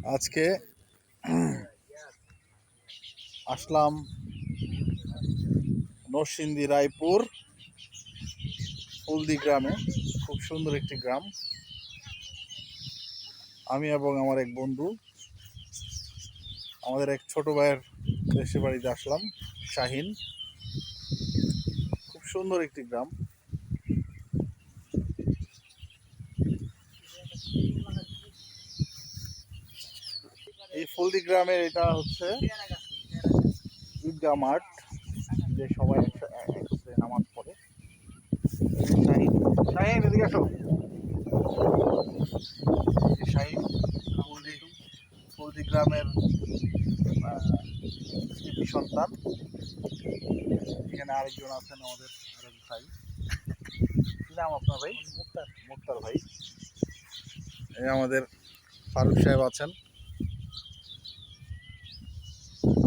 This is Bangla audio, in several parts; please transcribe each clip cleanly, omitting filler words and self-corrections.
আজকে আসলাম নরসিংদী রায়পুর ফুলদি গ্রামে। খুব সুন্দর একটি গ্রাম। আমি এবং আমার এক বন্ধু আমাদের এক ছোট ভাইয়ের দেশের বাড়িতে আসলাম, শাহিন। খুব সুন্দর একটি গ্রাম। এই ফুলদি গ্রামের এটা হচ্ছে ঈদগাহ মাঠ, যে সবাই একসাথে নামাজ পড়ে। শাহিন, শাহিন এদিকে আসো। শাহিন ফুলদি গ্রামের কৃতি সন্তান। এখানে আরেকজন আছেন আমাদের আরেক ভাই। কি নাম আপনার ভাই? মুক্তার ভাই। এই আমাদের ফারুক সাহেব আছেন।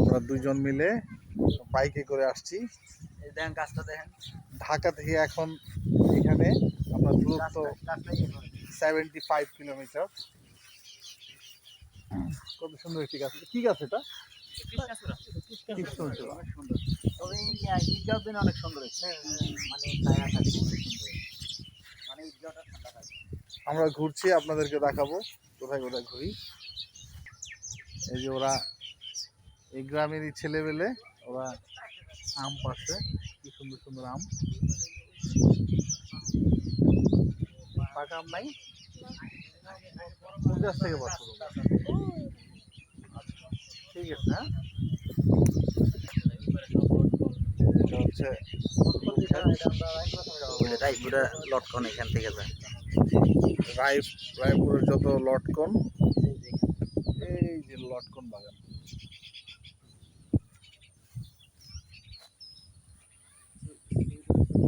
আমরা দুইজন মিলে বাইকে করে আসছি। দেখেন কাজটা দেখেন। ঢাকা থেকে এখন এখানে আপনার দূরত্ব 75 কিলোমিটার। কত সুন্দর একটি গাছ। কি গাছ এটা? কৃষ্ণচূড়া। তবে ঈদগাঁও দিন অনেক সুন্দর হয়েছে। মানে ছায়া থাকে, মানে ঈদগাঁওটা ঠান্ডা থাকে। আমরা ঘুরছি, আপনাদেরকে দেখাবো কোথায় কোথায় ঘুরি। এই যে ওরা এই গ্রামেরই ছেলেবেলে, ওরা আম পাচ্ছে। কি সুন্দর সুন্দর আম। পাকা আম নাই? কোন গাছ থেকে পাচ্ছ? ঠিক আছে। হ্যাঁ, এটা হচ্ছে রায়পুরা লটকন এখান থেকে যায়। রায়পুরের যত লটকন, এই যে লটকন বাগান।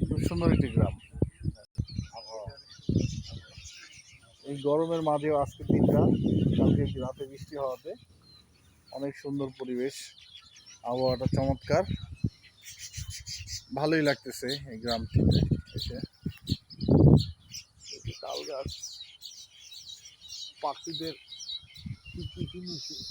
খুব সুন্দর একটি গ্রাম। এই গরমের মাঝেও আজকের দিনটা, কালকে রাতে বৃষ্টি হওয়াতে অনেক সুন্দর পরিবেশ, আবহাওয়াটা চমৎকার। ভালোই লাগতেছে এই গ্রামটিতে এসে। তাল গাছ, পাখিদের কিচিরমিচির।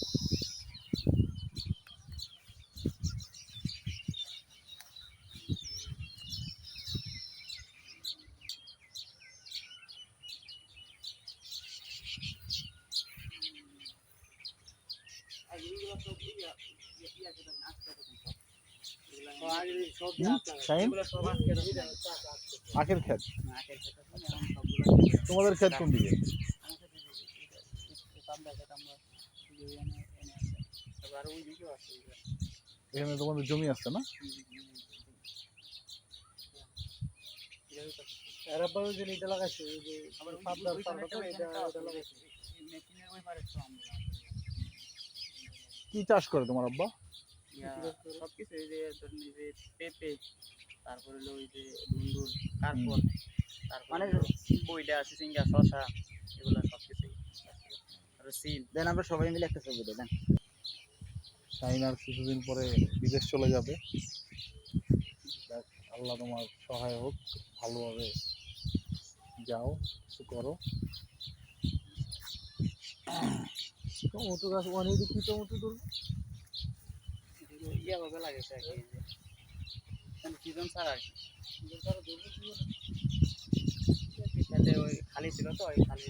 আখের ক্ষেত। তোমাদের ক্ষেত কোন দিকে? এখানে তোমাদের জমি আছে না? কি চাষ করে তোমার আব্বা? সবকিছু, এই যে পেঁপে, তারপরে হলো ওই যে ধুন্দুল, কারপল, তারপরে বইটা আছে, চিংড়া, শশা, এগুলো সবকিছুই। আর সিম দেন, আমরা সবাই মিলে একটা ছবি দেন। চাইনার কিছুদিন পরে বিদেশ চলে যাবে। আল্লাহ তোমার সহায় হোক, ভালোভাবে যাও, কিছু করো। টমেটো গাছ অনেক, কি টমেটো ধরবে ইয়াভাবে লাগেছে আর কি, সিজন ছাড়া আর কি। সিজন ছাড়া ধরবে কি, ওই খালি ছিল তো, ওই খালি